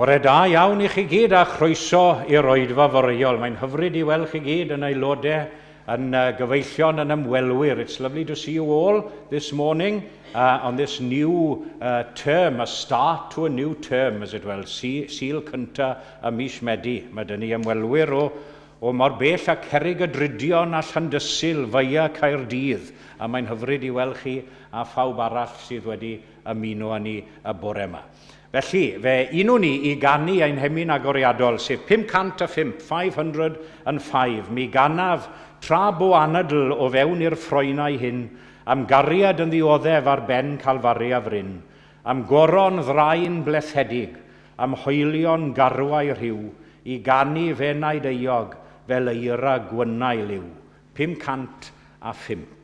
Bore da iawn I chi gyd a chroeso i'r oedfa foriol. Mae'n hyfryd I weld chi gyd yn aelodau yn gyfeillion yn ymwelwyr. It's lovely to see you all this morning on this new term, a start to a new term, as it well. Sil cynta y mis Medi. Mae dyn ni ymwelwyr o mor bell a Cerrig y Dridion a Llandysul via Caerdydd. A mae'n hyfryd I weld chi a phawb arall sydd wedi ymuno â ni y bore yma. Felly, fe unw ni I ganu ein hemyn agoriadol, sef 505, 505. Mi ganaf tra bo anadl o fewn i'r ffroenau hyn, am gariad yn ddioddef ar ben calfari a fryn, am goron ddrain blethedig, am hoelion garwau rhyw, I ganu fenau deiog fel eira gwynau liw. 505.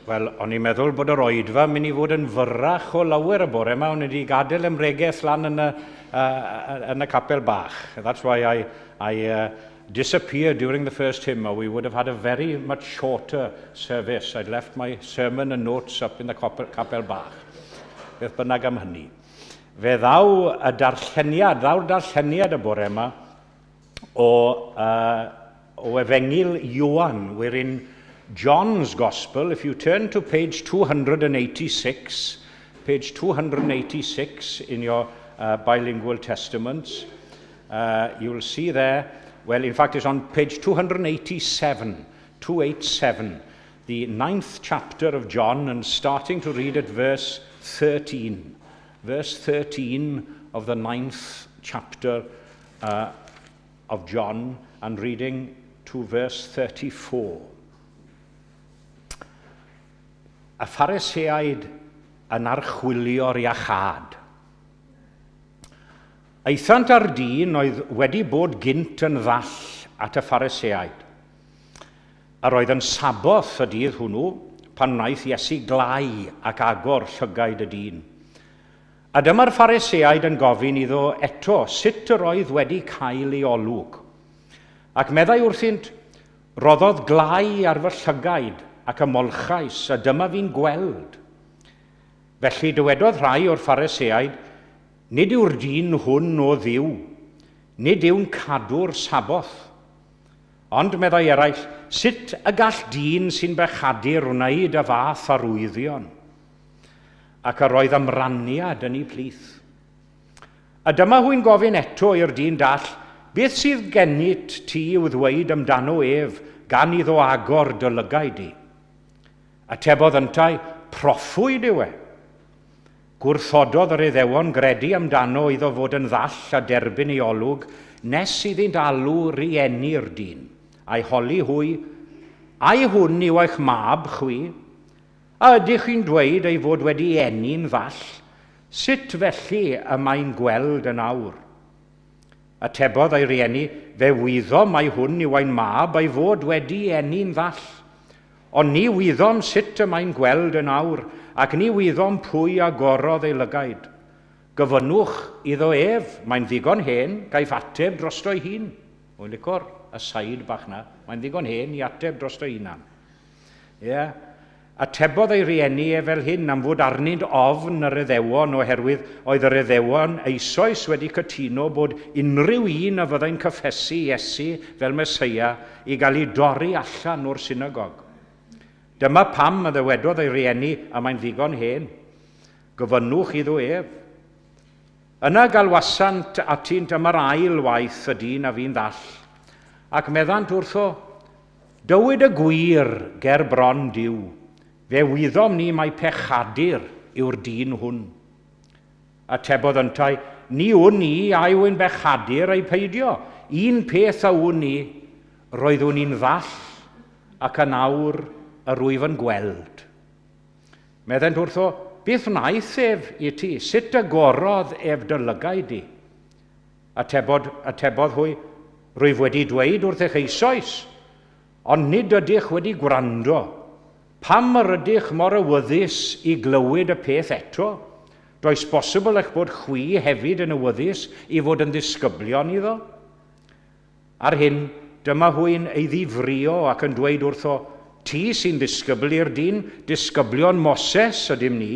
Wel, o'n i'n meddwl bod yr oedfa yn mynd I fod yn fyrrach o lawer y bore yma, o'n I wedi gadael ymregaeth lan yn y capel bach. That's why I disappeared during the first hymn, or we would have had a very much shorter service. I'd left my sermon and notes up in the capel bach. Beth bynnag am hynny. Fe ddaw'r darlleniad y bore yma o Efengil Ioan, wherein John's Gospel, if you turn to page 286 in your bilingual testaments, you'll see there, well, in fact, it's on page 287, the 9th chapter of John and starting to read at verse 13. Verse 13 of the 9th chapter of John and reading to verse 34. Y Phariseaid yn archwilio'r iachad. Eithant ar dyn oedd wedi bod gynt yn ddall at y Phariseaid. Yr oedd yn saboth y dydd hwnnw pan wnaeth Iesu glau ac agor llygaid y dyn. A dyma'r Phariseaid yn gofyn iddo eto sut yr oedd wedi cael ei olwg. Ac meddai wrthynt, roddodd glau ar fy llygaid ac ymolchais, a dyma fi'n gweld. Felly dywedodd rhai o'r Phariseaid, nid yw'r dyn hwn o ddiw, nid yw'n cadw'r saboth. Ond meddai eraill, sut y gall dyn sy'n bechadur wneud y fath arwyddion? Ac yr oedd ymraniad yn ei plith. A dyma hwy'n gofyn eto i'r dyn dall, beth sydd gennyt ti i'w ddweud amdano ef gan iddo agor dy lygaid i? Atebodd yntau, proffwyd yw e. Gwrthododd yr Iddewon gredu amdano iddo fod yn ddall a derbyn ei olwg, nes iddynt alw rieni'r dyn, a'i holi hwy, ai hwn yw eich mab chwi? A ydych chi'n dweud ei fod wedi eni'n ddall? Sut felly y mae'n gweld yn awr? Atebodd ei rieni, fe wyddom mai hwn yw ein mab ei fod wedi eni'n ddall. Ond ni wyddom sut y mae'n gweld yn awr, ac ni wyddom pwy agorodd ei lygaid. Gyfynnwch iddo ef, mae'n ddigon hen, gaeth ateb drosto'i hun. Wy'n licor y said bach na, mae'n ddigon hen i ateb drosto'i hunan. Atebodd ei rieni e fel hyn am fod arnynt ofn yr Iddewon oherwydd oedd yr Iddewon eisoes wedi cytuno bod unrhyw un a fyddai'n cyffesu Iesu fel Meseia i gael ei dorri allan o'r synagog. Dyma pam y ddywedodd ei rieni a mae'n ddigon hen. Gyfynnwch iddo ef. Yna galwasant atynt am yr ail waith y dyn a fi'n ddall, ac meddant wrtho, dywyd y gwir ger bron diw, fe wyddom ni mai pechadur yw'r dyn hwn. Atebodd yntau, ni wn i a yw'n bechadur ei peidio. Un peth a wn i, roeddwn i'n ddall ac yn awr yr wyf yn gweld. Meddent wrtho, beth wnaeth ef i ti? Sut agorodd ef dy lygaid di? Atebodd hwy, rwyf wedi dweud wrth eich eisoes, ond nid ydych wedi gwrando. Pam yr ydych mor awyddus i glywed y peth eto? Does bosibl eich bod chwi hefyd yn awyddus i fod yn ddisgyblion iddo? Ar hyn, dyma hwy'n ei ddifrio ac yn dweud wrtho, ti sy'n ddisgybl i'r dyn, disgyblion Moses ydym ni.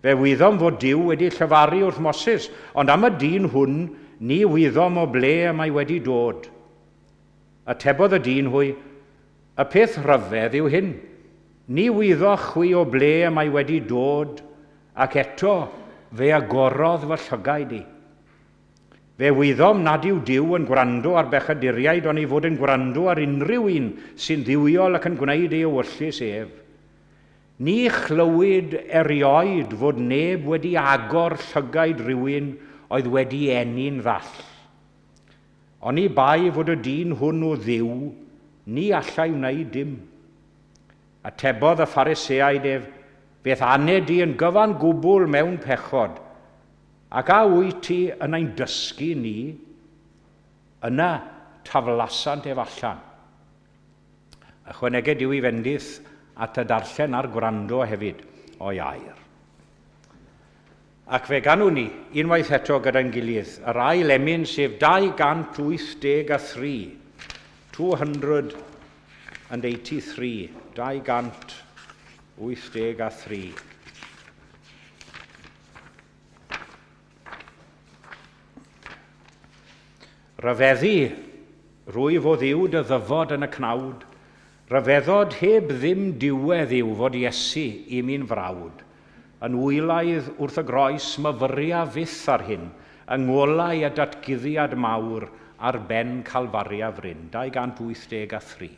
Fe wyddom fod Duw wedi llyfaru wrth Moses, ond am y dyn hwn, ni wyddom o ble y mae wedi dod. Atebodd y dyn hwy, y peth rhyfedd yw hyn, ni wyddoch chwi o ble y mae wedi dod, ac eto fe agorodd fy llygaid i. Fe wyddom nad yw Duw yn gwrando ar bechaduriaid, ond i fod yn gwrando ar unrhyw un sy'n ddiwiol ac yn gwneud ei ewyllus ef. Ni chlywyd erioed fod neb wedi agor llygaid rhywun oedd wedi eni'n ddall. Ond i bai fod y dyn hwn o ddiw, ni allai wneud dim. Atebodd y Phariseaid ef, beth aned i yn gyfan gwbl mewn pechod, ac a wyt ti yn ein dysgu ni, yna taflasant ef allan. Ychwaneged yw i fendith at y darllen ar gwrando hefyd o'i air. Ac fe ganw ni, unwaith eto gyda'n gilydd, yr ail emyn sef 283, 283, 283. Rhyfeddu, rwyf o ddiw dy ddyfod yn y cnawd, rhyfeddod heb ddim diwedd yw fod Iesu i mi'n frawd, yn wylaidd wrth y groes myfyria fyth ar hyn, yng ngolau a datguddiad mawr ar ben Calfaria fryn, 283.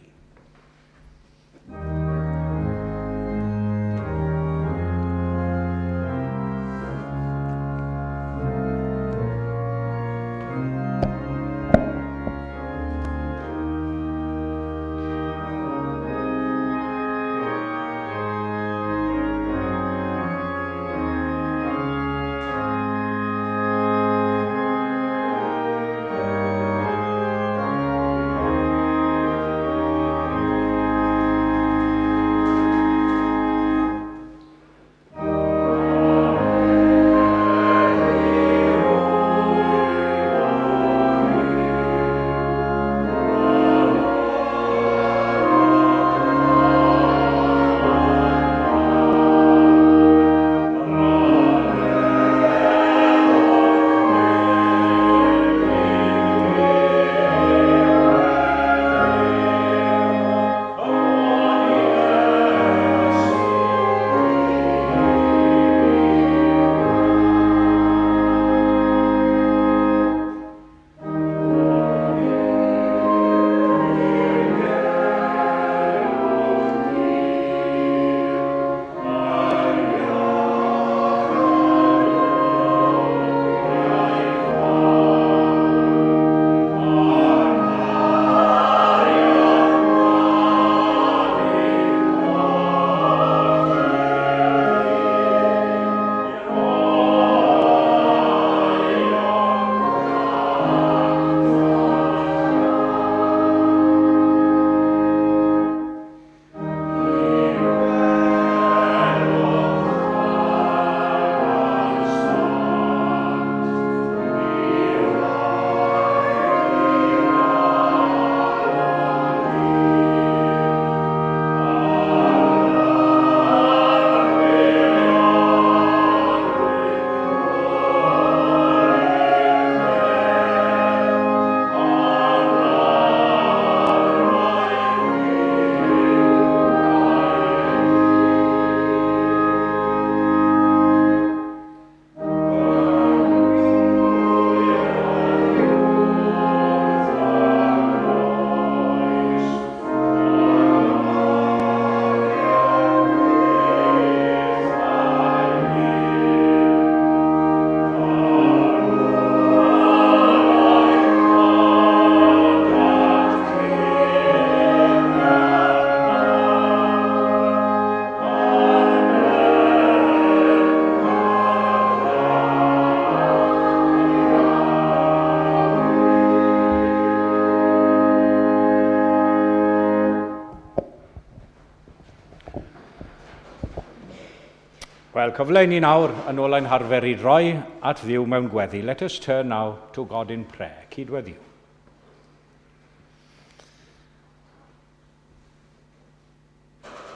Wel, cyfle ni nawr yn ôl ein harfer i droi at Dduw mewn gweddi. Let us turn now to God in prayer. Cydweddiw.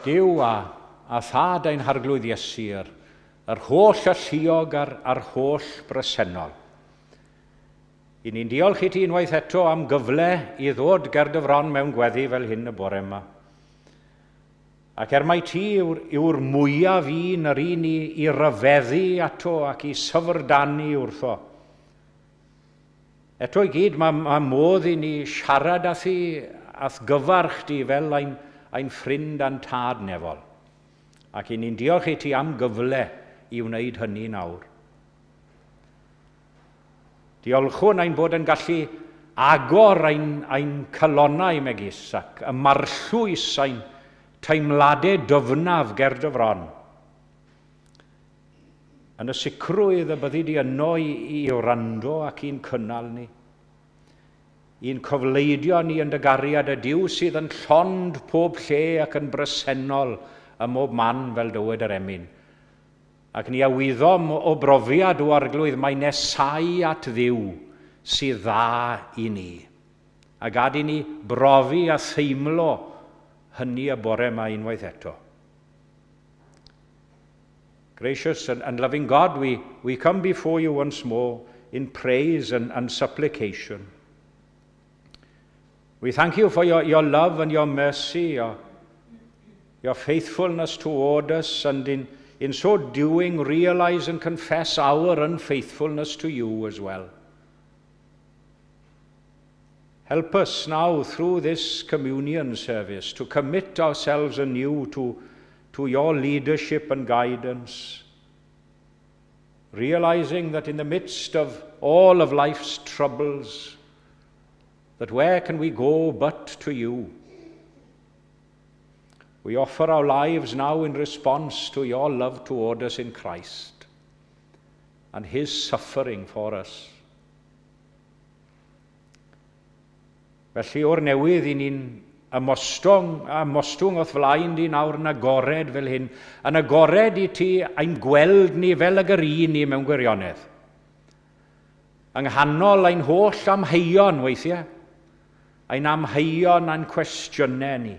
Duw a thad ein harglwydd Iesu, yr holl alluog a'r holl bresennol. I ni'n diolch i ti unwaith eto am gyfle i ddod ger dy fron mewn gweddi fel hyn y bore yma. Ac mai ti yw'r mwyaf un yr un i ryfeddu ato ac i syfrdanu wrtho. Eto i gyd mae modd i ni siarad â thi ath gyfarch di fel ein ffrind a'n tad nefol. Ac i ni'n diolch i ti am gyfle i wneud hynny nawr. Diolchwn ein bod yn gallu agor ein cylonau megis ac y marllwys ein teimladau dyfnaf ger dy fron. Yn y sicrwydd y byddi di yno i wrando ac i'n cynnal ni. I'n cofleidio ni yn dy gariad y Duw sydd yn llond pob lle ac yn bresennol ym mob man fel dywed yr emyn. Ac ni awyddom o brofiad o arglwydd mae nesau at Dduw sydd dda i ni. A gad i ni brofi a theimlo hynny y bore yma unwaith eto. Gracious and loving God, we come before you once more in praise and supplication. We thank you for your love and your mercy, your faithfulness toward us, and in so doing realize and confess our unfaithfulness to you as well. Help us now through this communion service to commit ourselves anew to your leadership and guidance, realizing that in the midst of all of life's troubles, that where can we go but to you? We offer our lives now in response to your love toward us in Christ and his suffering for us. Felly o'r newydd i ni'n ymostwng o'th flaen di nawr yn agored fel hyn, yn agored i ti ein gweld ni fel y gyrru ni mewn gwirionedd. Yng nghanol ein holl amheuon weithiau, ein amheuon a'n cwestiynau ni.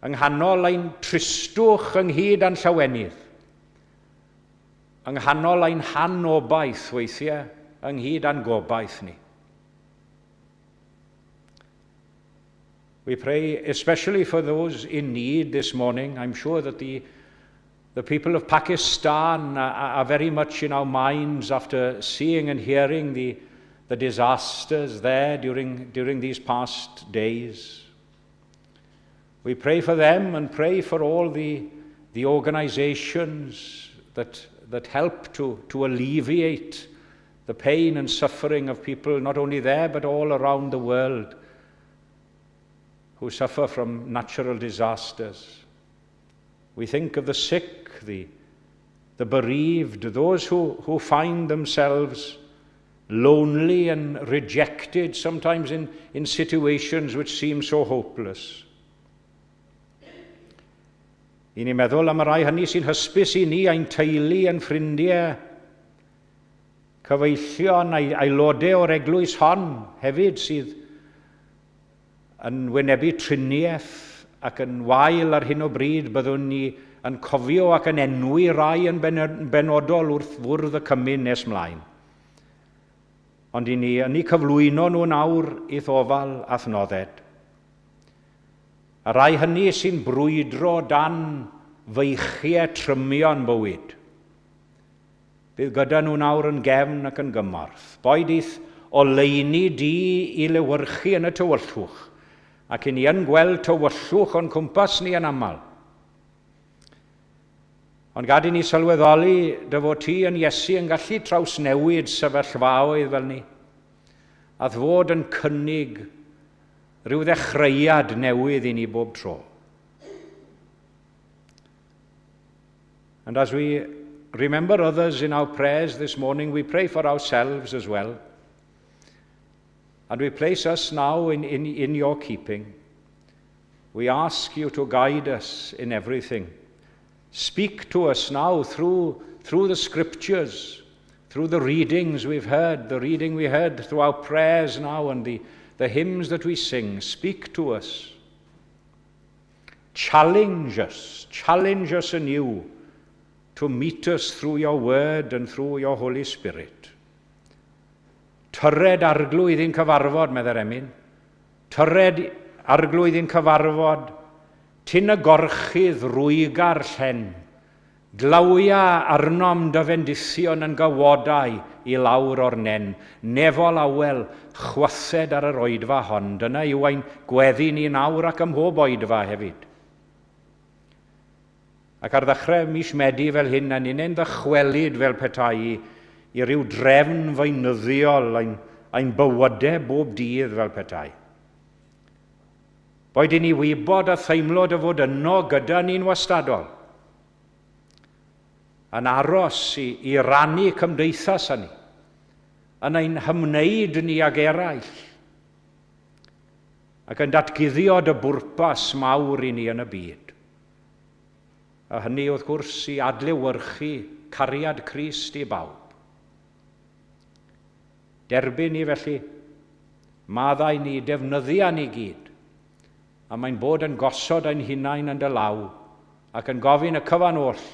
Yng nghanol ein tristwch ynghyd a'n llawenydd. Yng nghanol ein hanobaith weithiau ynghyd a'n gobaith ni. We pray especially for those in need this morning. I'm sure that the people of Pakistan are very much in our minds after seeing and hearing the disasters there during these past days. We pray for them and pray for all the organizations that help to alleviate the pain and suffering of people not only there but all around the world who suffer from natural disasters. We think of the sick, the bereaved, those who find themselves lonely and rejected, sometimes in situations which seem so hopeless. I ni'n meddwl am y rai hynny sy'n hysbys i ni ein teulu yn ffrindiau, cyfeillion aelodau o'r eglwys hon hefyd sydd yn wynebu triniaeth ac yn wael ar hyn o bryd byddwn ni yn cofio ac yn enwi rai yn benodol wrth fwrdd y cymyn nes mlaen. Ond i ni cyflwyno nhw nawr i ddofal a thnodded. A rai hynny sy'n brwydro dan feichiau trymion bywyd. Bydd gyda nhw nawr yn gefn ac yn gymorth. Boedith o leini di i lewyrchu yn y tywyllwch, ac i ni yn gweld tywyllwch o'n cwmpas ni yn aml. Ond gad i ni sylweddoli dy fod ti yn Iesu yn gallu trawsnewid sefyllfaoedd fel ni, a ddfod yn cynnig rhyw ddechreuad newydd i ni bob tro. And as we remember others in our prayers this morning, we pray for ourselves as well. And we place us now in your keeping. We ask you to guide us in everything, Speak to us now through the scriptures, through the readings we've heard, the reading we heard through our prayers now and the hymns that we sing. Speak to us. Challenge us anew to meet us through your word and through your Holy Spirit. Tyred arglwydd i'n cyfarfod, medda'r Emyn. Tyred arglwydd i'n cyfarfod. Tyn y gorchydd rwygar llen. Glawia arnom dy fendithion yn gywodau i lawr o'r nen. Nefol awel, chwased ar yr oedfa hon. Dyna yw ein gweddi ni nawr ac ym mhob oedfa hefyd. Ac ar ddechrau mis Medi fel hyn, yn unen ddychwelyd fel petai i ryw drefn feinyddiol ein bywydau bob dydd fel petai. Boed i ni wybod a theimlod y fod yno gyda ni'n wastadol, yn aros i rannu cymdeithas â ni, yn ein hymwneud ni ag eraill, ac yn datguddio dy bwrpas mawr i ni yn y byd. A hynny wrth gwrs i adlewyrchu cariad Crist i bawb. Derbyn ni felly, maddau ni defnyddia ni gyd, a mae'n bod yn gosod ein hunain yn dy law, ac yn gofyn y cyfan oll,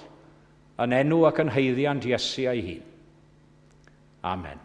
yn enw ac yn haeddiant Iesu ei hun. Amen.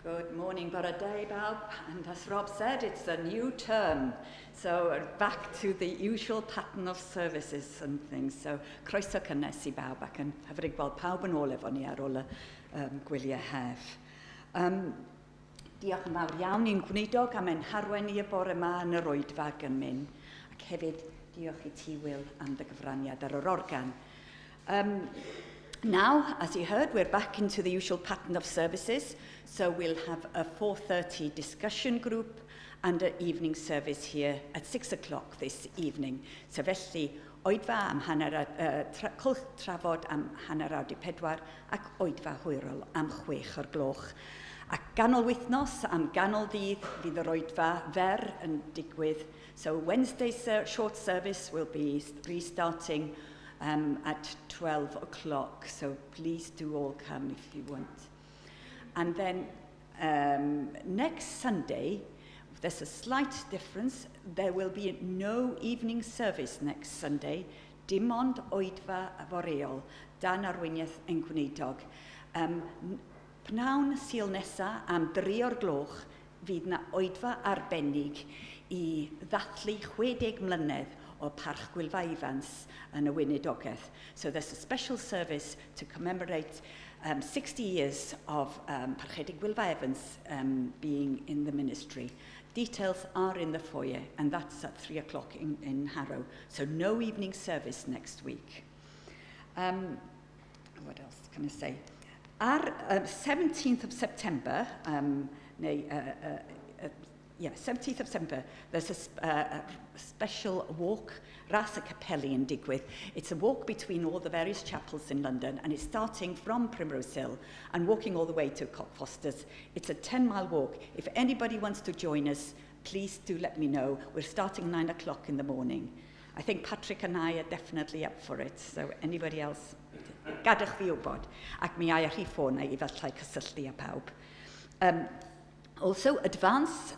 Good morning, bore day, bawb. And as Rob said, it's a new term. So back to the usual pattern of services and things. So croeso cynnes I bawb ac yn hyfryd gweld pawb yn ôl efo ni ar ôl y gwyliau hef. Diolch yn fawr iawn i'n gwneudog am ein harwen i y bore yma yn yr oedfa ac yn mynd. Ac hefyd diolch I ti, Will, am dy gyfraniad ar yr organ. Now, as you heard, we're back into the usual pattern of services. So we'll have a 4:30 discussion group and an evening service here at 6 o'clock this evening. So felly, oedfa am hanner, cwlch trafod am hanner awr 4 ac oedfa hwyrol am 6 o'r gloch. Ac ganol wythnos am ganol dydd fydd yr oedfa fer yn digwydd. So Wednesday's short service will be restarting at 12 o'clock. So please do all come if you want. And then next Sunday, there's a slight difference. There will be no evening service next Sunday. Dim ond oedfa foreol dan arweiniaeth yn Gwneidog. Pnawn Sul nesa am 3 o'r gloch fydd na oedfa arbennig I ddathlu 60 mlynedd o parch Gwylfa Ifans yn y Weinidogaeth. So there's a special service to commemorate 60 years of Parchedig Gwylfa Evans being in the ministry. Details are in the foyer, and that's at 3 o'clock in Harrow. So no evening service next week. What else can I say? Ar 17th of September, 17th of September, there's a special walk, Ras y Capelli in digwydd. It's a walk between all the various chapels in London, and it's starting from Primrose Hill and walking all the way to Cockfosters. It's a 10-mile walk. If anybody wants to join us, please do let me know. We're starting 9 o'clock in the morning. I think Patrick and I are definitely up for it, so anybody else? Gadwch fi wybod, ac mi ai ar rhif ffôn I fallai cysylltu â pawb. Also, advance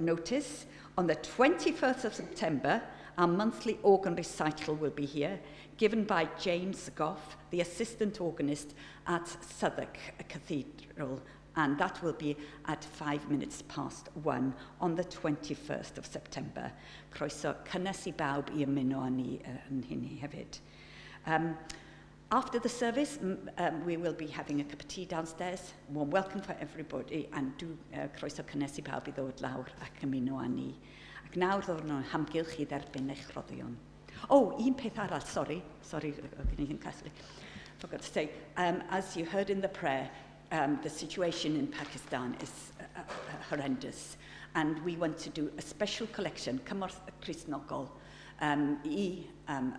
notice, on the 21st of September, our monthly organ recital will be here, given by James Goff, the assistant organist at Southwark Cathedral, and that will be at 1:05 on the 21st of September. Croeso cynnes I bawb I ymuno â ni yn hynny hefyd. After the service, we will be having a cup of tea downstairs. Warm welcome for everybody, and do croeso cynnes I bawb I ddod lawr ac ymuno â ni. Ac nawr ddod nhw'n hamgylch I dderbyn eich roddion. Un peth arall, sorry, forgot to say. As you heard in the prayer, the situation in Pakistan is horrendous, and we want to do a special collection, cymorth Cristnogol, I y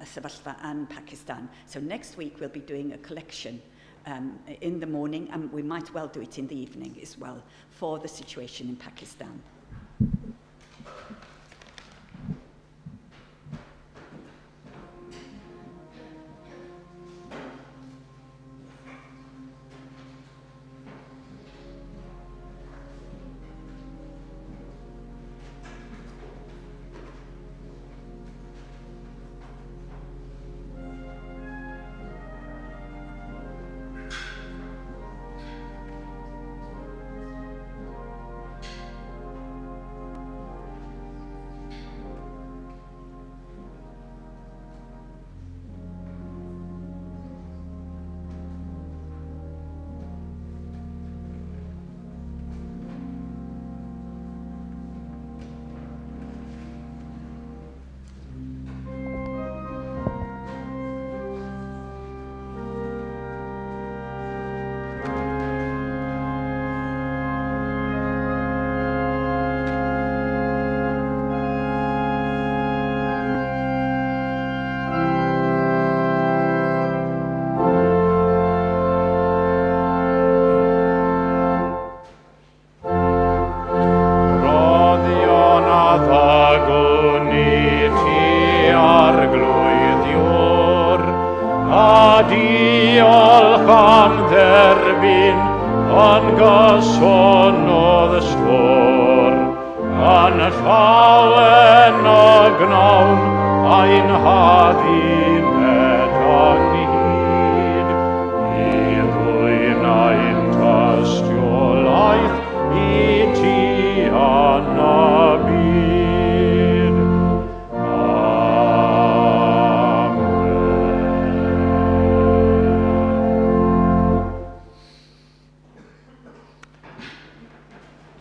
sefyllfa yn Pakistan. So next week we'll be doing a collection in the morning, and we might well do it in the evening as well, for the situation in Pakistan.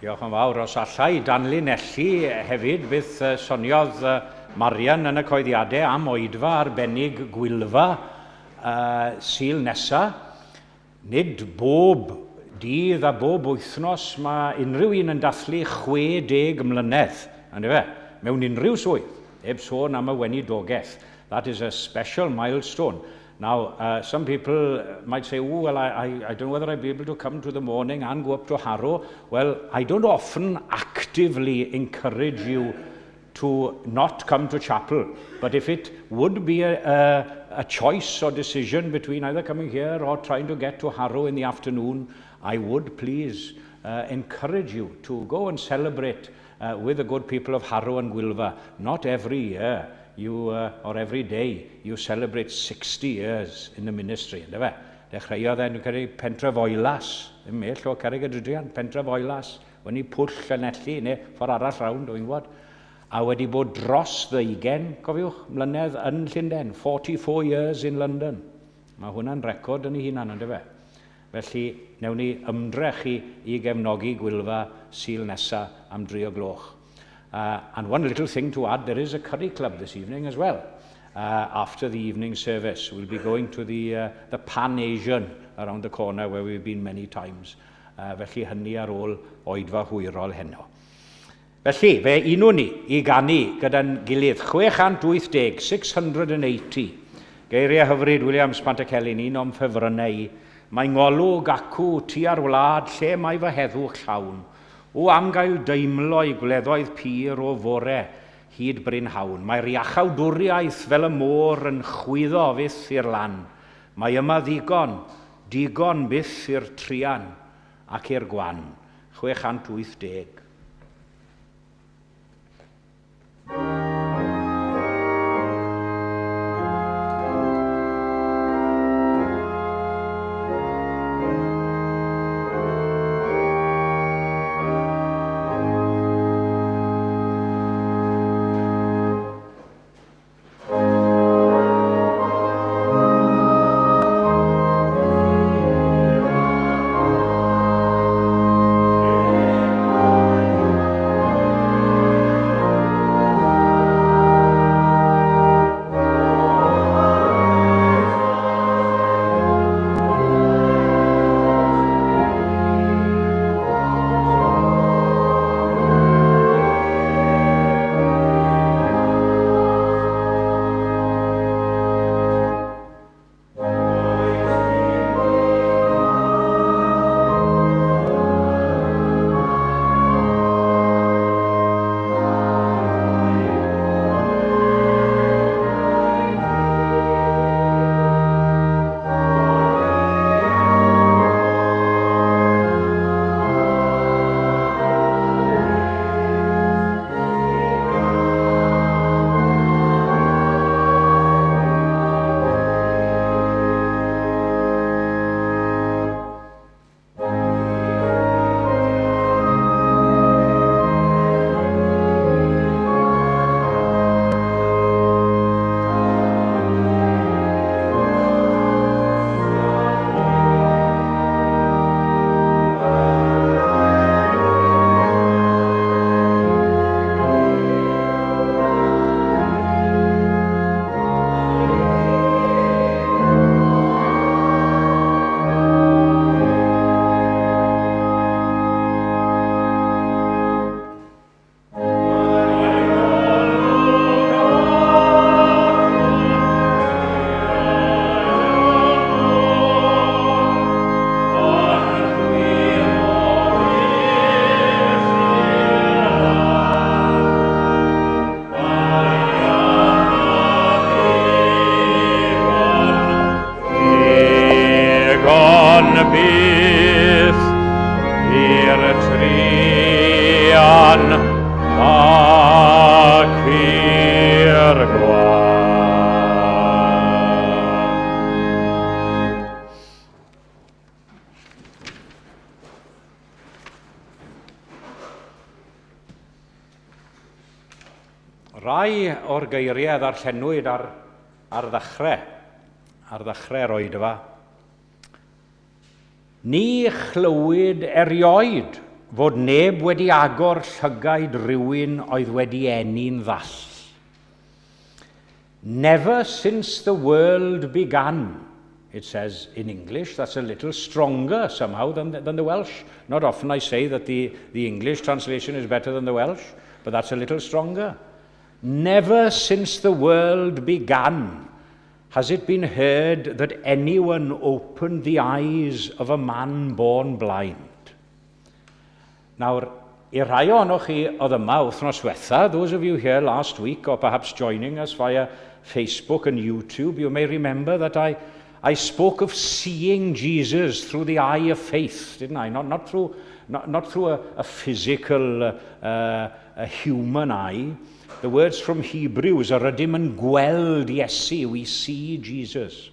Diolch yn fawr. Os allai danlinellu hefyd bydd soniodd Marian yn y coeddiadau am oedfa arbennig Gwylfa Sul nesa. Nid bob dydd a bob wythnos mae unrhyw un yn dathlu 60 mlynedd, mewn unrhyw swydd, heb sôn am y weinidogaeth. That is a special milestone. Now, some people might say, oh, well, I don't know whether I'll be able to come to the morning and go up to Harrow. Well, I don't often actively encourage you to not come to chapel. But if it would be a choice or decision between either coming here or trying to get to Harrow in the afternoon, I would please encourage you to go and celebrate with the good people of Harrow and Gwilfa. Not every year. Or every day, you celebrate 60 years in the ministry. Dechreuodd e'n cael pentre foelas, ddim mell o Cerrig y Drydrian, pentre foelas, wedi pwll Llanelli, neu ffordd arall rawn, dwi'n gwybod, a wedi bod dros 20, cofiwch, mlynedd yn Llundain, 44 years in London. Mae hwnna'n record yn ei hunan, ynddo fe? Felly, newn ni ymdrech i gefnogi Gwilfa Sul nesa am 3 o gloch. And one little thing to add, there is a curry club this evening as well. After the evening service, we'll be going to the Pan-Asian around the corner where we've been many times. Felly hynny ar ôl oedfa hwyrol heno. Felly, fe unwn ni i ganu gyda'n gilydd 680, 680. Geiriau hyfryd William Spantacelyn, un o'n ffefrynnau. Mae ngolwg acw tu ar wlad lle mae fy heddwch llawn. O am gael deimlo i gwleddoedd pyr o fore hyd brynhawn. Mae'r iachawdwriaeth fel y môr yn chwyddo fyth i'r lan. Mae yma ddigon, digon byth i'r trian ac i'r gwan. 680. Rai o'r geiriau ddarllenwyd ar ddechrau'r oedfa. Ni chlywyd erioed fod neb wedi agor llygaid rhywun oedd wedi enni'n ddall. Never since the world began, it says in English. That's a little stronger somehow than the Welsh. Not often I say that the English translation is better than the Welsh, but that's a little stronger. Never since the world began has it been heard that anyone opened the eyes of a man born blind. Nawr, I rai ohonoch chi oedd yma wythnos diwetha, those of you here last week, or perhaps joining us via Facebook and YouTube, you may remember that I spoke of seeing Jesus through the eye of faith, didn't I? Not through a physical, a human eye. The words from Hebrews are rydym yn gweld Iesu, we see Jesus.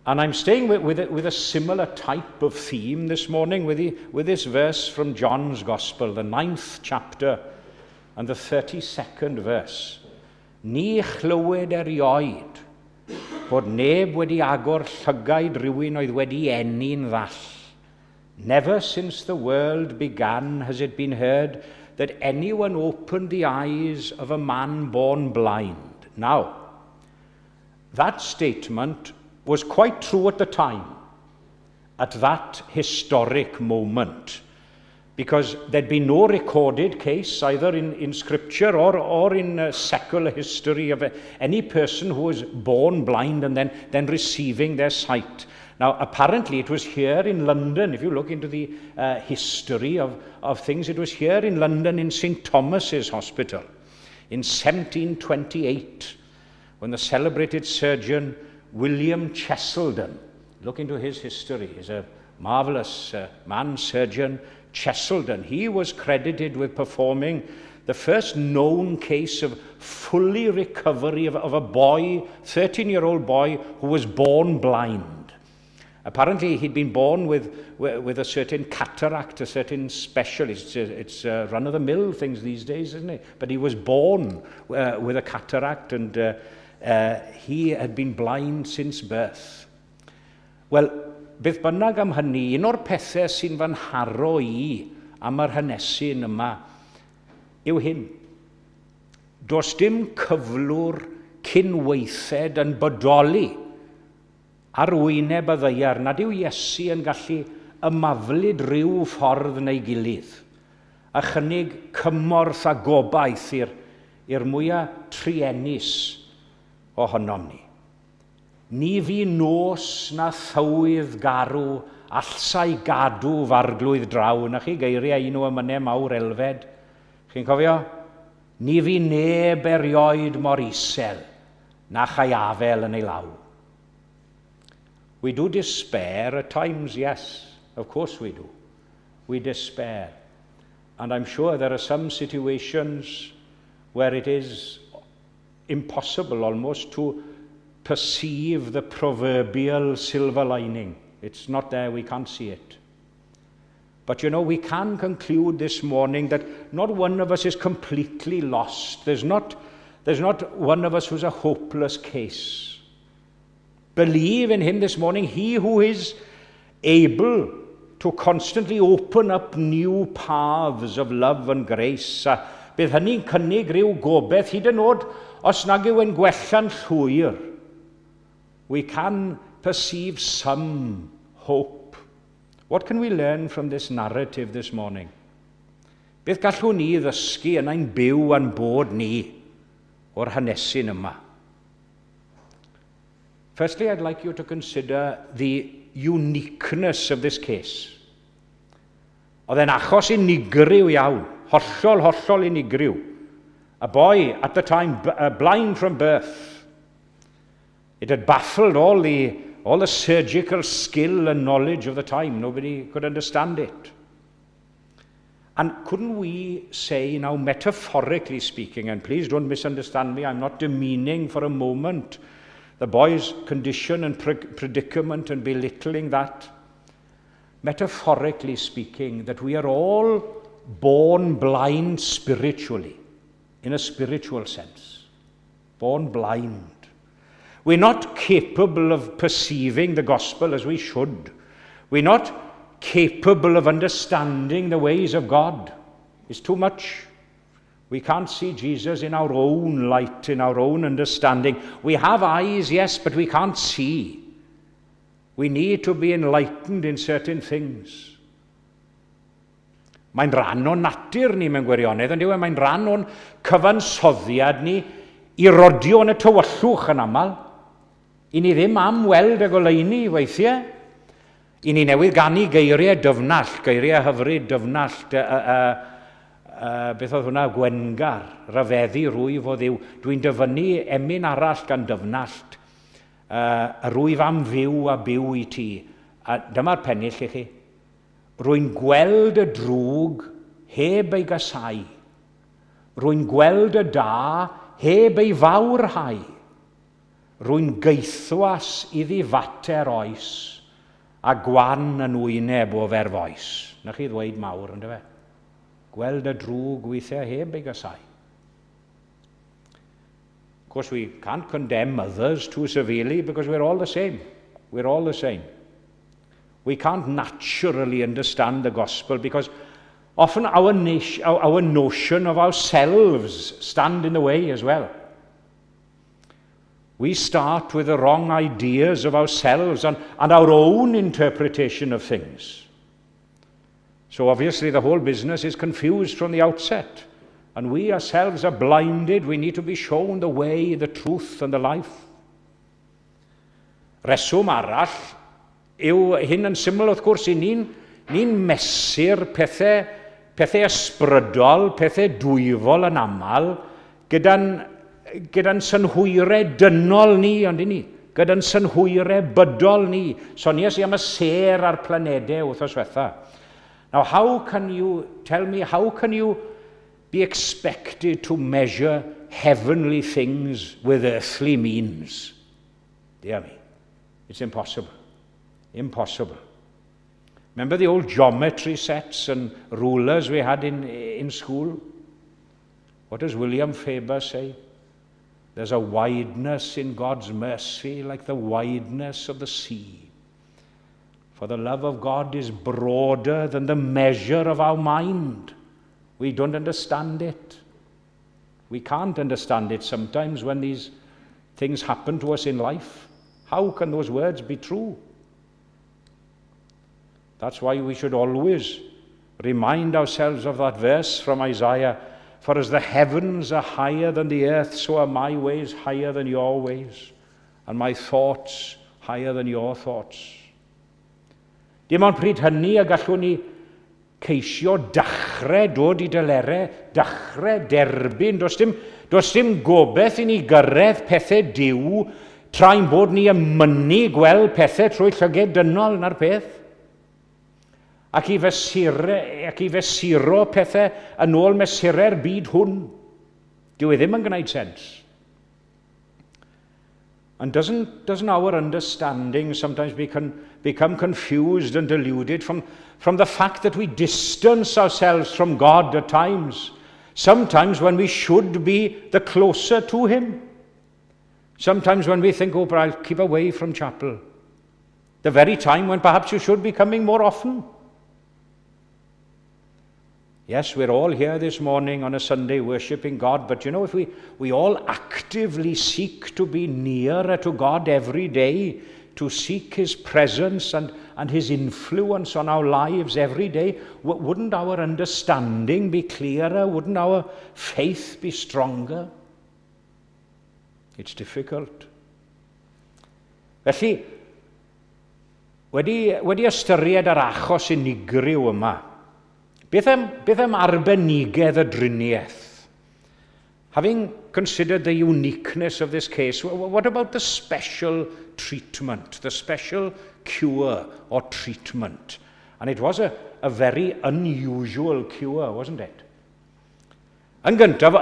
And I'm staying with a similar type of theme this morning with this verse from John's Gospel, the 9th chapter and the 32nd verse. Ni chlywed erioed bod neb wedi agor llygaid rhywun oedd wedi enni'n ddall. Never since the world began has it been heard that anyone opened the eyes of a man born blind. Now, that statement was quite true at the time, at that historic moment, because there'd been no recorded case either in scripture or in secular history of any person who was born blind and then receiving their sight. Now, apparently it was here in London, if you look into the history of things, it was here in London in St. Thomas's Hospital in 1728, when the celebrated surgeon William Cheselden, look into his history, he's a marvelous man surgeon, Cheselden. He was credited with performing the first known case of fully recovery of a boy, 13-year-old boy, who was born blind. Apparently, he'd been born with a certain cataract, a certain special. It's run-of-the-mill things these days, isn't it? But he was born with a cataract, and he had been blind since birth. Wel, beth bynnag am hynny, un o'r pethau sy'n fan haro I am yr hanesy'n yma yw hyn. Does dim cyflwr cynweithed yn bodoli ar wyneb y ddeiar nad yw Iesu yn gallu ymaflyd rhyw ffordd neu gilydd a chynnig cymorth a gobaith i'r mwyaf triennus ohonom ni. Ni fi nos na thywydd garw allsai gadw farglwydd draw. Na chi geiriau un o ymynau mawr elfed. Chi'n cofio? Ni fi neb erioed mor isel na chai afel yn ei law. We do despair at times, yes, of course we do. We despair. And I'm sure there are some situations where it is impossible almost to perceive the proverbial silver lining. It's not there, we can't see it. But you know, we can conclude this morning that not one of us is completely lost. There's not one of us who's a hopeless case. Believe in him this morning, he who is able to constantly open up new paths of love and grace. Bydd hynny'n cynnig rhyw gobeith hyd yn oed os nag yw yn gwella'n llwyr. We can perceive some hope. What can we learn from this narrative this morning? Beth gallwn ni ddysgu yn ein byw a'n bod ni o'r hanesyn yma? Firstly, I'd like you to consider the uniqueness of this case. Oedd e'n achos unigryw iawn, hollol unigryw. A boy at the time blind from birth. It had baffled all the surgical skill and knowledge of the time. Nobody could understand it. And couldn't we say now, metaphorically speaking, and please don't misunderstand me, I'm not demeaning for a moment the boy's condition and predicament and belittling that. Metaphorically speaking, that we are all born blind spiritually, in a spiritual sense. Born blind. We're not capable of perceiving the gospel as we should. We're not capable of understanding the ways of God. It's too much. We can't see Jesus in our own light, in our own understanding. We have eyes, yes, but we can't see. We need to be enlightened in certain things. Mae'n rhan o natur ni mewn gwirionedd, ond mae'n rhan o'n cyfansoddiad ni i rodio yn y tywyllwch yn aml. I ni ddim am weld y goleuni weithiau. I ni newydd ganu geiriau dyfnall, geiriau hyfryd dyfnall, beth oedd hwnna, gwengar, rhyfeddu rwyf o ddiw. Dwi'n dyfynnu emyn arall gan dyfnallt, y rwyf am fyw a byw i ti. A dyma'r pennill i chi. Rwy'n gweld y drwg heb ei gasau. Rwy'n gweld y da heb ei fawrhau. Rwy'n geithwas iddi fater oes, a gwan yn wyneb o ferfoes. Na chi ddweud mawr, ynddo fe? Gweld y drwg weithiau heb ei gasau. Of course, we can't condemn others too severely because we're all the same. We're all the same. We can't naturally understand the gospel because often our notion of ourselves stand in the way as well. We start with the wrong ideas of ourselves and our own interpretation of things. So obviously the whole business is confused from the outset. And we ourselves are blinded. We need to be shown the way, the truth and the life. Reswm arall yw hyn yn syml wrth gwrs i ni'n mesur pethau ysbrydol, pethau dwyfol yn aml gyda'n synhwyrau dynol ni, ond i ni, gyda'n synhwyrau bydol ni. Sonies i am y ser ar planedau wrthos diwetha. Now, how can you be expected to measure heavenly things with earthly means? Dear me, it's impossible. Impossible. Remember the old geometry sets and rulers we had in school? What does William Faber say? There's a wideness in God's mercy like the wideness of the sea. For the love of God is broader than the measure of our mind. We don't understand it. We can't understand it sometimes when these things happen to us in life. How can those words be true? That's why we should always remind ourselves of that verse from Isaiah. For as the heavens are higher than the earth, so are my ways higher than your ways, and my thoughts higher than your thoughts. Dim ond pryd hynny a gallwn ni ceisio dachrau dod i dylerau, dachrau derbyn. Does dim gobeith i ni gyrraedd pethau diw tra'n bod ni yn mynnu gweld pethau trwy llyged dynol na'r peth. Ac i fesuro pethau yn ôl mesurau'r byd hwn. Dyw e ddim yn gwneud sens. And doesn't our understanding sometimes become confused and deluded from the fact that we distance ourselves from God at times, sometimes when we should be the closer to Him, sometimes when we think, oh, but I'll keep away from chapel, the very time when perhaps you should be coming more often. Yes, we're all here this morning on a Sunday worshipping God, but you know, if we all actively seek to be nearer to God every day, to seek His presence and His influence on our lives every day, wouldn't our understanding be clearer? Wouldn't our faith be stronger? It's difficult. Felly, wedi ystyried yr achos unigryw yma, beth am arbenigedd y driniaeth? Having considered the uniqueness of this case, what about the special treatment, the special cure or treatment? And it was a very unusual cure, wasn't it? Yn gyntaf,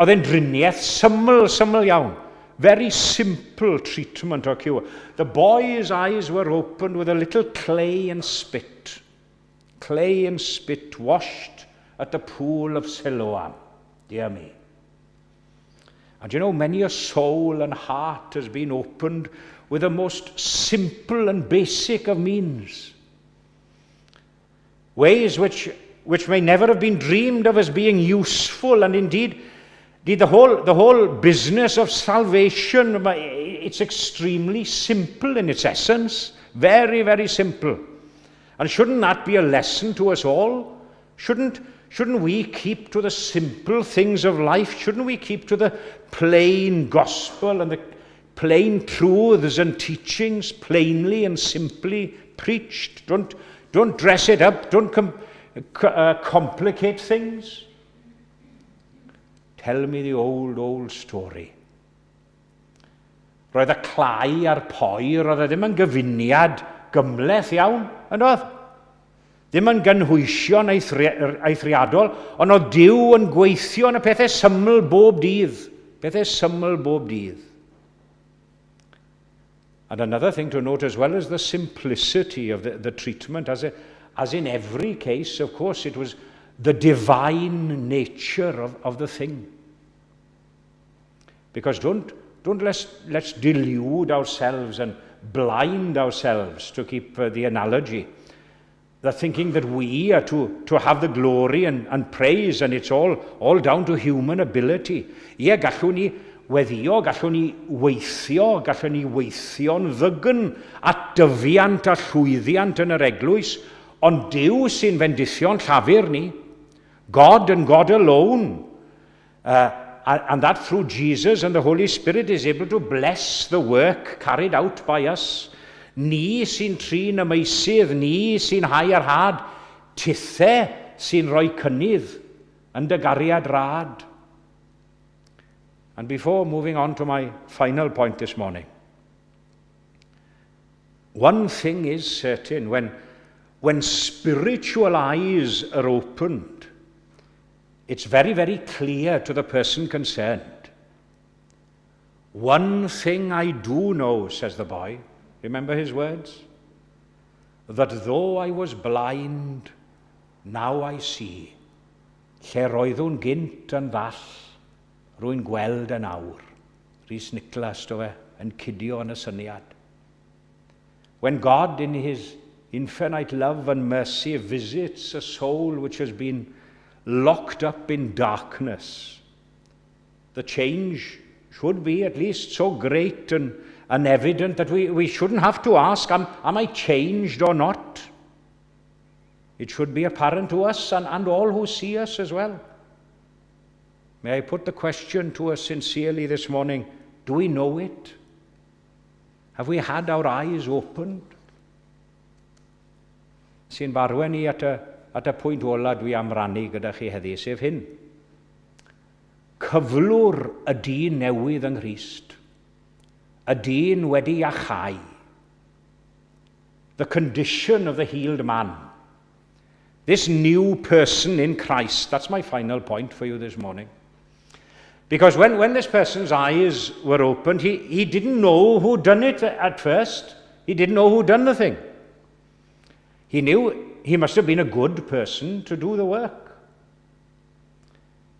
oedd e'n driniaeth syml iawn. Very simple treatment or cure. The boy's eyes were opened with a little clay and spit washed at the pool of Siloam. Dear me. And you know, many a soul and heart has been opened with the most simple and basic of means. Ways which may never have been dreamed of as being useful, and indeed the whole business of salvation, it's extremely simple in its essence, Very, very simple. And shouldn't that be a lesson to us all? Shouldn't we keep to the simple things of life? Shouldn't we keep to the plain gospel and the plain truths and teachings, plainly and simply preached? Don't dress it up. Don't complicate things. Tell me the old story. Roedd y clai a'r poer, roedd e ddim yn gyfuniad gymleth iawn, yn oedd? Ddim yn gynhwysion eithriadol, ond oedd Duw yn gweithio yn y pethau syml bob dydd. Pethau syml bob dydd. And another thing to note as well is the simplicity of the treatment. As in every case, of course, it was the divine nature of the thing. Because let's delude ourselves and blind ourselves, to keep the analogy, that thinking that we are to have the glory and praise, and it's all down to human ability. Ie, gallwn ni weddio, gallwn ni weithio'n ddygn at dyfiant a llwyddiant yn yr eglwys, ond Duw sy'n fendithio'n llafur ni, God and God alone, and that through Jesus and the Holy Spirit is able to bless the work carried out by us. Ni sy'n trin y meisydd, ni sy'n hau ar had, tithau sy'n rhoi cynnydd yn dy gariad rad. And before moving on to my final point this morning, one thing is certain: when spiritual eyes are opened, it's very, very clear to the person concerned. One thing I do know, says the boy, remember his words? That though I was blind, now I see. Lle roeddwn gynt yn ddall, rwy'n gweld yn awr. Rhys Nicholas, do fe, yn cydio yn y syniad. When God, in his infinite love and mercy, visits a soul which has been locked up in darkness, the change should be at least so great and evident that we shouldn't have to ask, am I changed or not? It should be apparent to us and all who see us as well. May I put the question to us sincerely this morning: do we know it? Have we had our eyes opened? Sy'n barwen ni at y pwynt ola dwi am rannu gyda chi heddi, sef hyn. Cyflwr y dyn newydd yng Nghrist, y dyn wedi achau, the condition of the healed man, this new person in Christ. That's my final point for you this morning. Because when this person's eyes were opened, he didn't know who done it at first. He didn't know who done the thing. He knew he must have been a good person to do the work.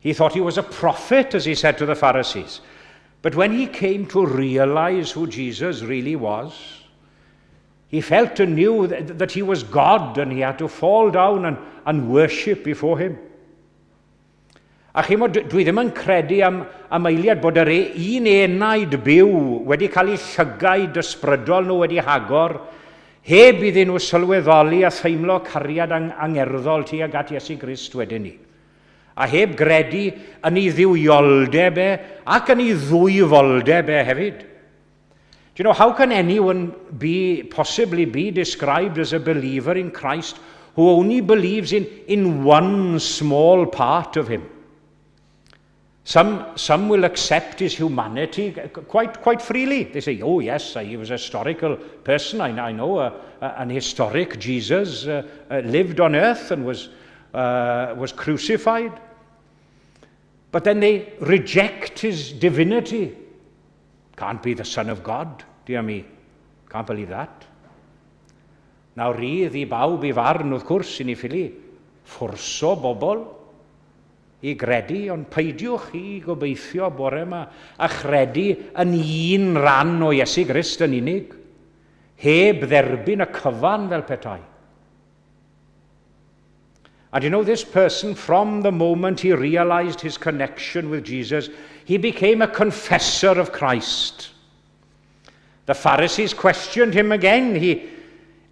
He thought he was a prophet, as he said to the Pharisees. But when he came to realize who Jesus really was, he felt and knew that he was God, and he had to fall down and worship before him. A chi mo, dwi ddim yn credu am eiliad bod yr un enaid byw wedi cael ei llygau ysbrydol nhw wedi hagor, heb iddyn nhw sylweddoli a theimlo cariad angerddol tuag at Iesu Grist wedyn ni. A heb gredu yn ei ddiwioldeb ac yn ei ddwyfoldeb hefyd. Do you know, how can anyone possibly be described as a believer in Christ who only believes in one small part of him? Some will accept his humanity quite freely. They say, oh yes, he was a historical person. I know an historic Jesus lived on earth and was crucified. But then they reject his divinity. Can't be the Son of God, dear me. Can't believe that. Now, rydd I bawb I farn wrth gwrs I ni ffili ffwrso bobl I gredu, ond peidiwch I gobeithio bore yma a chredu yn un ran o Iesu Grist yn unig, heb dderbyn y cyfan fel petai. And you know, this person, from the moment he realized his connection with Jesus, he became a confessor of Christ. The Pharisees questioned him again.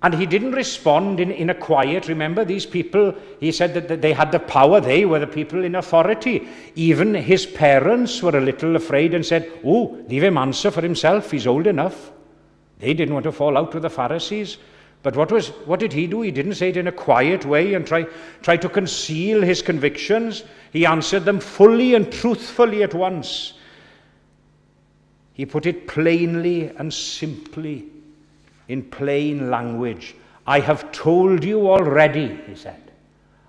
And he didn't respond in a quiet. Remember, these people, he said that they had the power. They were the people in authority. Even his parents were a little afraid and said, oh, leave him answer for himself. He's old enough. They didn't want to fall out with the Pharisees. But what did he do? He didn't say it in a quiet way and try to conceal his convictions. He answered them fully and truthfully at once. He put it plainly and simply, in plain language. I have told you already, he said.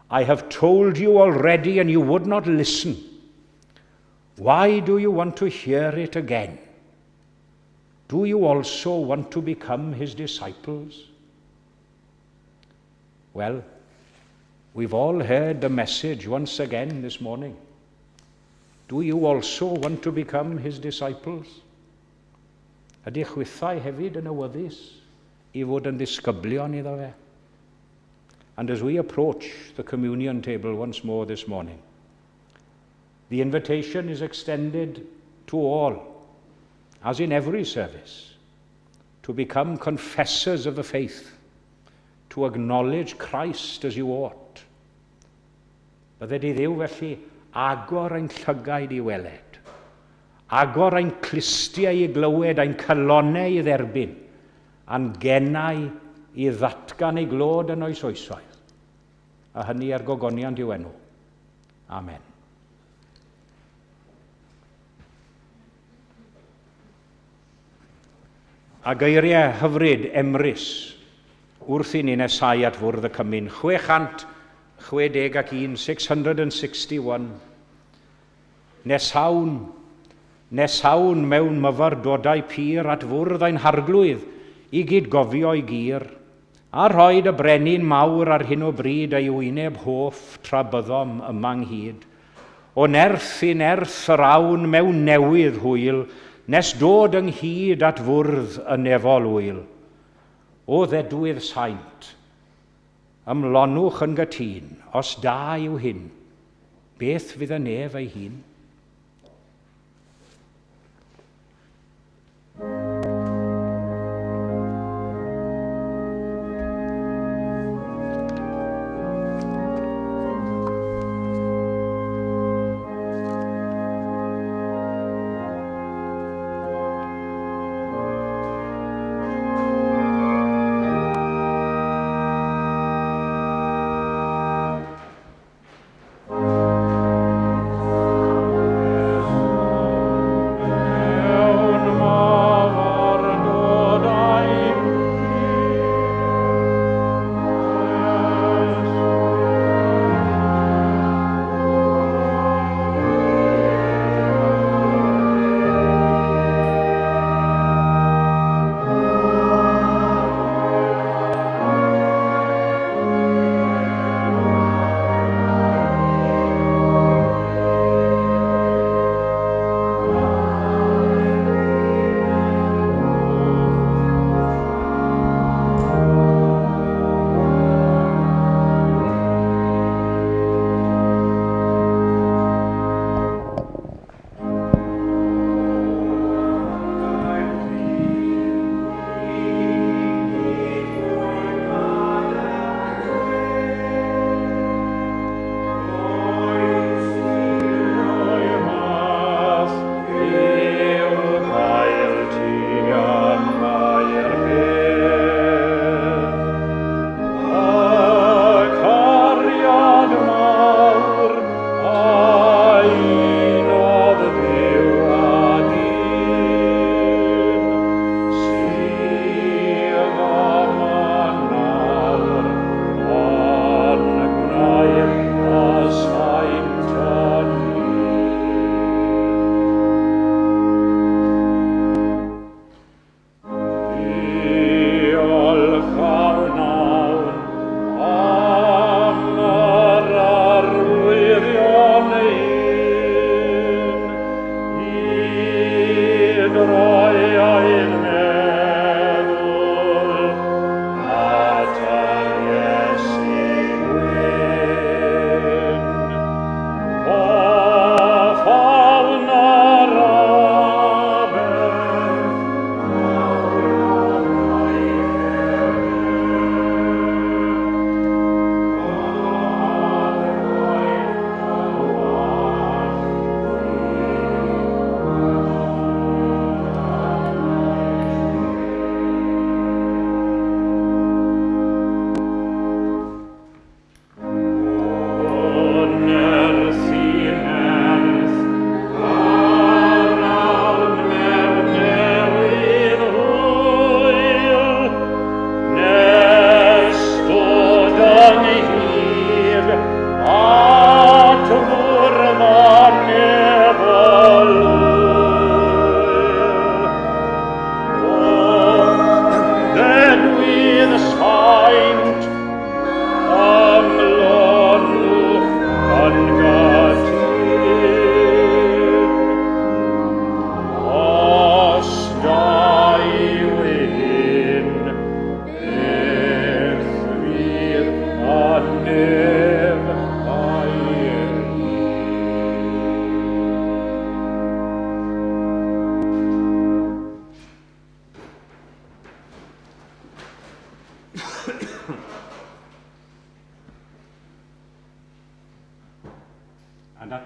I have told you already, and you would not listen. Why do you want to hear it again? Do you also want to become his disciples? Well, we've all heard the message once again this morning. Do you also want to become his disciples? Ydych chwithau hefyd yn awyddus I fod yn ddisgyblion iddo fe? And as we approach the communion table once more this morning, the invitation is extended to all, as in every service, to become confessors of the faith, to acknowledge Christ as you ought. Bydde di Dduw felly agor ein llygaid I weled, agor ein clistiau I glywed, ein calonau I dderbyn, a'n gennau I ddatgan ei glod yn oes oesoedd, a hynny ar gogoniant i'w enw. Amen. A geiriau hyfryd emrys wrth I ni nesau at fwrdd y cymyn 661, 661. Nesawn mewn myfardodau pur at fwrdd ein harglwydd I gyd gofio I gyr, a rhoed y brenin mawr ar hyn o bryd ei wyneb hoff tra byddom yma ynghyd. O nerth I nerth yr awn mewn newydd hwyl, nes dod ynghyd at fwrdd y nefol wyl. O ddedwydd saint, ymlonwch yn gytun, os da yw hyn, beth fydd y nef ei hun?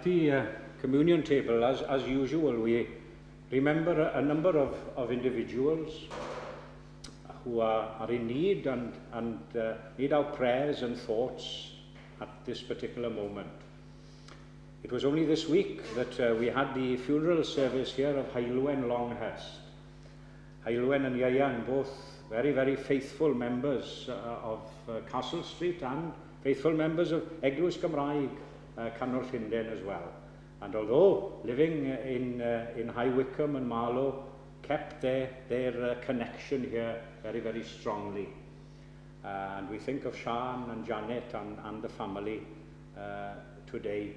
the communion table, as usual, we remember a number of individuals who are in need and need our prayers and thoughts at this particular moment. It was only this week that we had the funeral service here of Heilwen Longhurst. Heilwen and Ieuan, both very, very faithful members of Castle Street and faithful members of Eglwys Gymraeg, Canol Llundain as well. And although living in High Wycombe and Marlow, kept their connection here very, very strongly. And we think of Sian and Janet and the family today.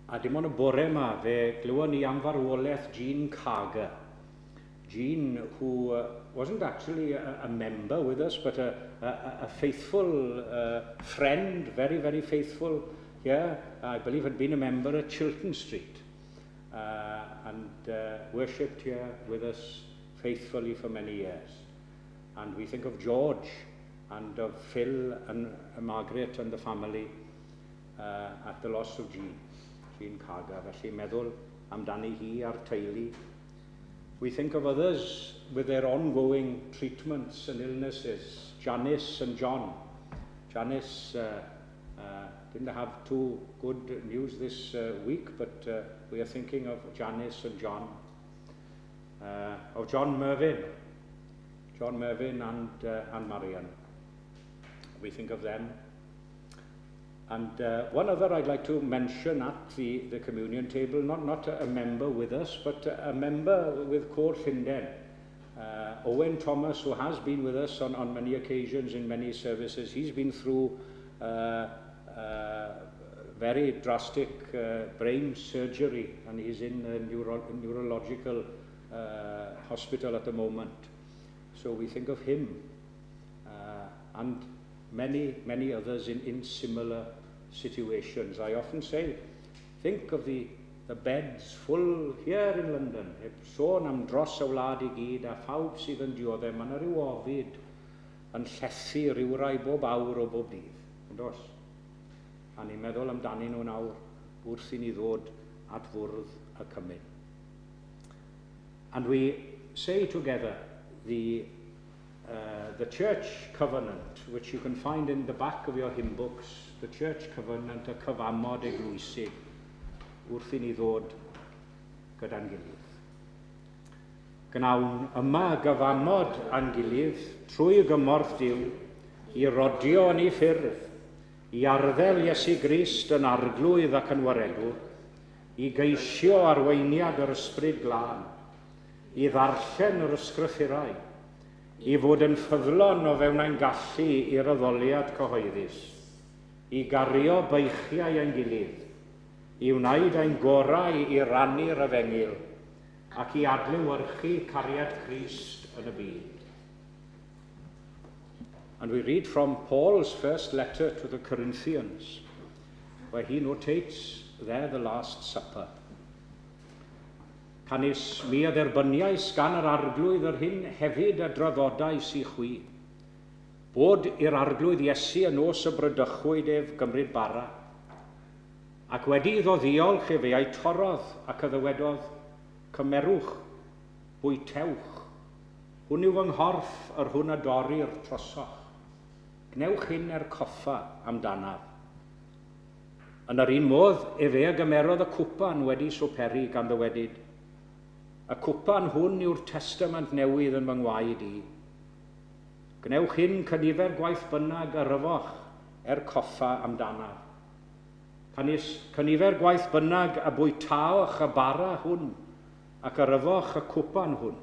A dim ond y bore yma, fe glywon ni am farwolaeth Jean Carger. Jean, who wasn't actually a member with us, but a faithful friend, very, very faithful here. I believe had been a member at Chiltern Street and worshipped here with us faithfully for many years. And we think of George and of Phil and Margaret and the family at the loss of Jean Carger. Felly meddwl amdani hi a'r teulu. We think of others with their ongoing treatments and illnesses, Janice and John. Janice didn't have too good news this week, but we are thinking of Janice and John. Of John Mervyn and Marian. We think of them. And one other I'd like to mention at the communion table, not a member with us, but a member with Cor Llundain. Owen Thomas, who has been with us on many occasions in many services. He's been through very drastic brain surgery, and he's in a neurological hospital at the moment. So we think of him and many others in similar situations. I often say, think of the beds full here in London. Heb sôn am dros y wlad I gyd a phawb sydd yn dioddau. Mae yna ryw ofid yn llethu ryw rai bob awr o bob dydd. Yndos? A ni'n meddwl amdani nhw nawr wrth I ni ddod at fwrdd y cymyn. And we say together the church covenant, which you can find in the back of your hymn books, the church covenant, y cyfamod eglwysig, wrth I ni ddod gyda'n gilydd. Gnawn yma gyfamod a'n gilydd trwy gymorth Duw I rodio yn ei ffyrdd, I arddel Iesu Grist yn arglwydd ac yn waredw, I geisio arweiniad yr ysbryd glân, I ddarllen yr ysgrythurau, I fod yn ffyddlon o fewn ein gallu i'r addoliad cyhoeddus, I gario beichiau ein gilydd, I wneud ein gorau I rannu'r efengil, ac I adlewyrchu cariad Crist yn y byd. And we read from Paul's first letter to the Corinthians, where he notates there the Last Supper. Canis mi a dderbyniais gan yr arglwydd yr hyn hefyd a draddodau sy chwi, bod i'r arglwydd Iesu yn os y brydychwyd ef gymryd bara, ac wedi iddo ddiolch ef ei torodd ac y ddywedodd, cymerwch, bwytewch, hwn yw fy nghorff yr hwn a dorri'r trosoch, gnewch hyn coffa amdanaf. Yn yr un modd, ef a gymerodd y cwpan wedi swperi gan ddywedyd, y cwpan hwn yw'r testament newydd yn fy ngwaed I. Gnewch hyn cynifer gwaith bynnag yrfoch coffa amdanaf. Cynifer gwaith bynnag a bwytaoch y bara hwn ac yrfoch y cwpan hwn,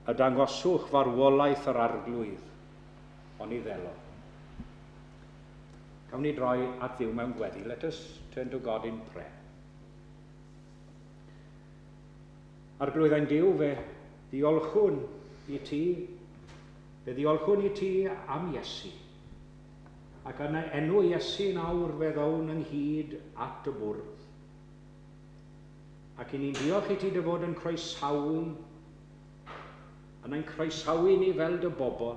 a dangoswch farwolaeth yr arglwydd, ond I ddelo. Cawn ni droi at Dduw mewn gweddi. Let us turn to God in prayer. Arglwydd ein Duw, fe ddiolchwn I ti, fe ddiolchwn I ti am Iesu, ac yn enw Iesu nawr fe ddown ynghyd at y bwrdd. Ac I ni'n diolch I ti dy fod yn croesawu, yn ein croesawu ni fel dy bobl,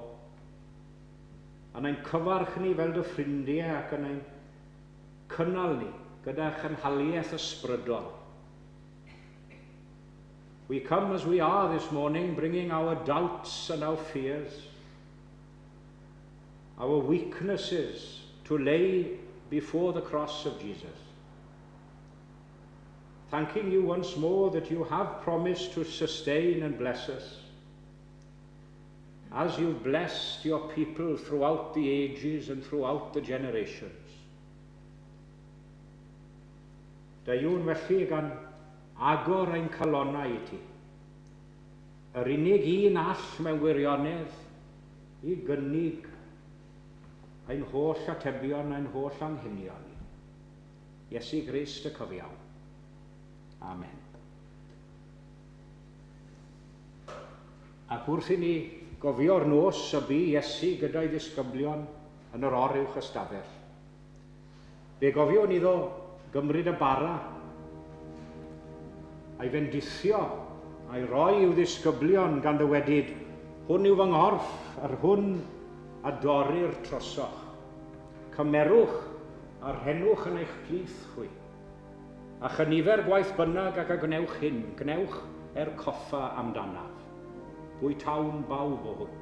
yn ein cyfarch ni fel dy ffrindiau ac yn ein cynnal ni gyda chynhaliaeth ysbrydol. We come as we are this morning, bringing our doubts and our fears, our weaknesses to lay before the cross of Jesus. Thanking you once more that you have promised to sustain and bless us, as you've blessed your people throughout the ages and throughout the generations. Da yw'n felly gan agor ein calonnau i ti, yr unig un all mewn wirionedd i gynnig ein holl atebion a'n holl anghenion ni. Iesu Grist y cyfiawn. Amen. Ac wrth i ni gofio'r nos y bu Iesu gyda'i ddisgyblion yn yr oruwch ystafell. Fe gofion iddo gymryd y bara a'i fendithio a'i roi i'w ddisgyblion gan ddywedid, hwn yw fy nghorff, ar hwn a dorri'r trosoch. Cymerwch a'r henwch yn eich plith chwi. A chynifer gwaith bynnag ac a gwnewch hyn, gwnewch coffa amdanaf. Bwytawn bawb o hwn.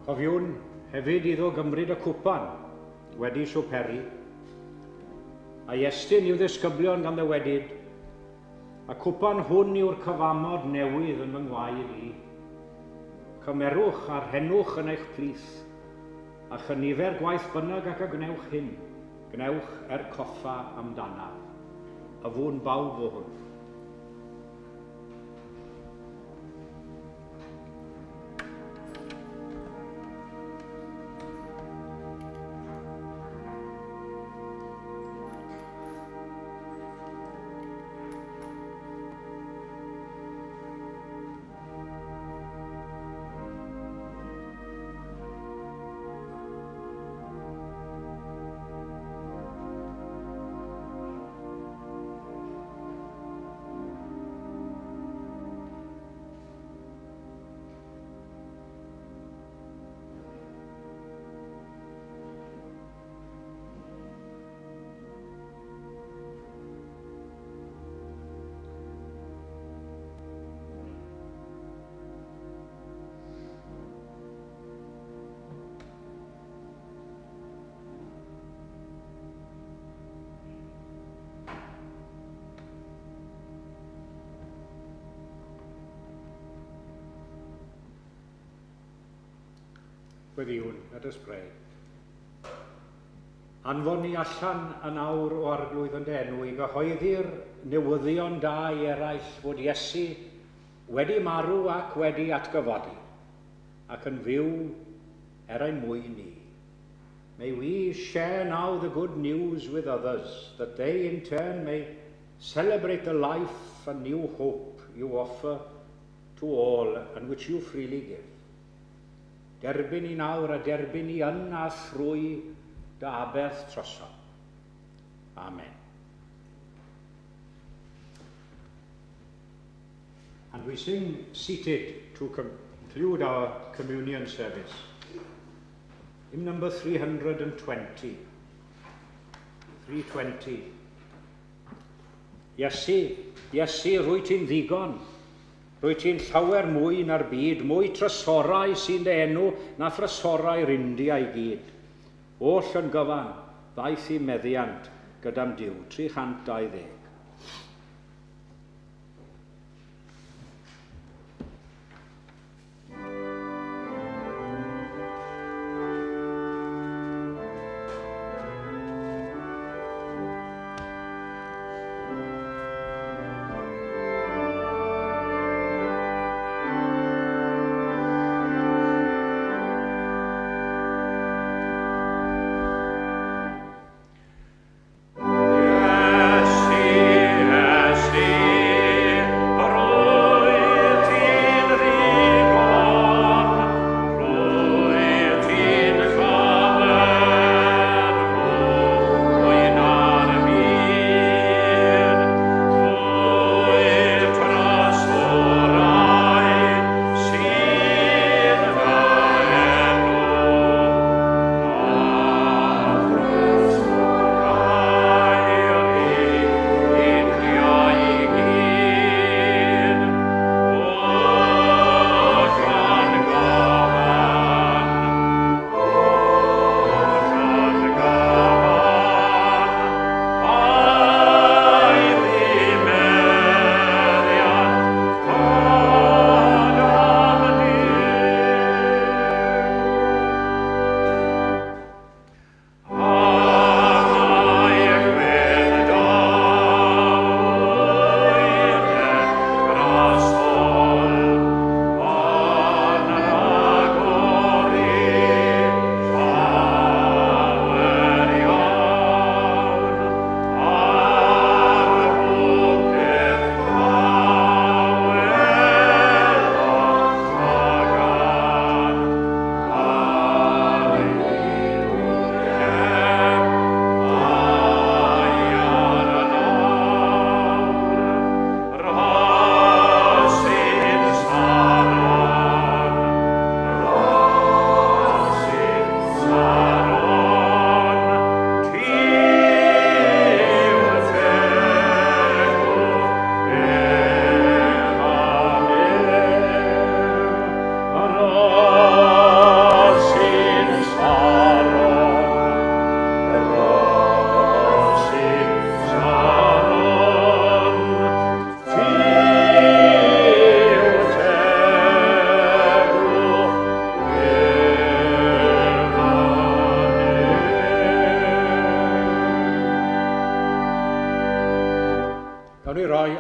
Cofiwn hefyd iddo gymryd y cwpan wedi siwperi, a iestyn i'w ddisgyblion gan ddywedid, a cwpan hwn yw'r cyfamod newydd yn fy ngwaed i. Cymerwch a'r henwch yn eich plith, a chynifer gwaith bynnag ac a gnewch hyn, gnewch coffa amdanaf, a fwn bawb o hwn. Gweddiwn, let us pray. Anfon ni allan yn awr o arglwydd yn enw i gyhoeddi'r newyddion da i eraill fod Iesu wedi marw ac wedi atgyfodi, ac yn fyw ein mwyn ni. May we share now the good news with others, that they in turn may celebrate the life and new hope you offer to all and which you freely give. Derbyn ni nawr a derbyn ni yn a thrwy dy aberth troson. Amen. And we sing seated to conclude our communion service. Hymn number 320. 320. Iesu, rwy ti'n ddigon. Rwy ti'n llawer mwy na'r byd, mwy trysorau sy'n dy enw na thrysorau'r India i gyd. Oll yn gyfan, ddaeth i meddiant gyda'm diw, 320.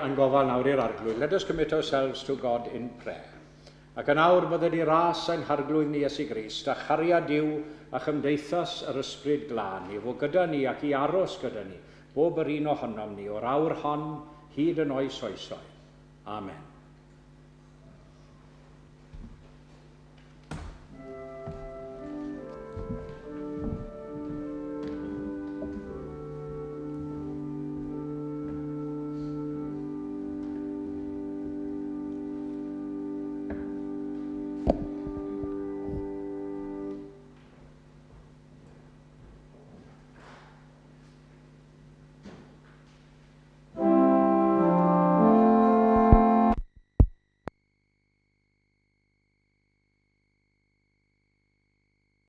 yn gofal nawr i'r arglwydd. Let us commit ourselves to God in prayer. Ac yn awr bydde di ras ein harglwydd ni Iesu Grist, a chariad Duw a chymdeithas yr ysbryd glân i fod gyda ni ac i aros gyda ni, bob yr un ohonom ni o'r awr hon hyd yn oes oesoedd. Amen.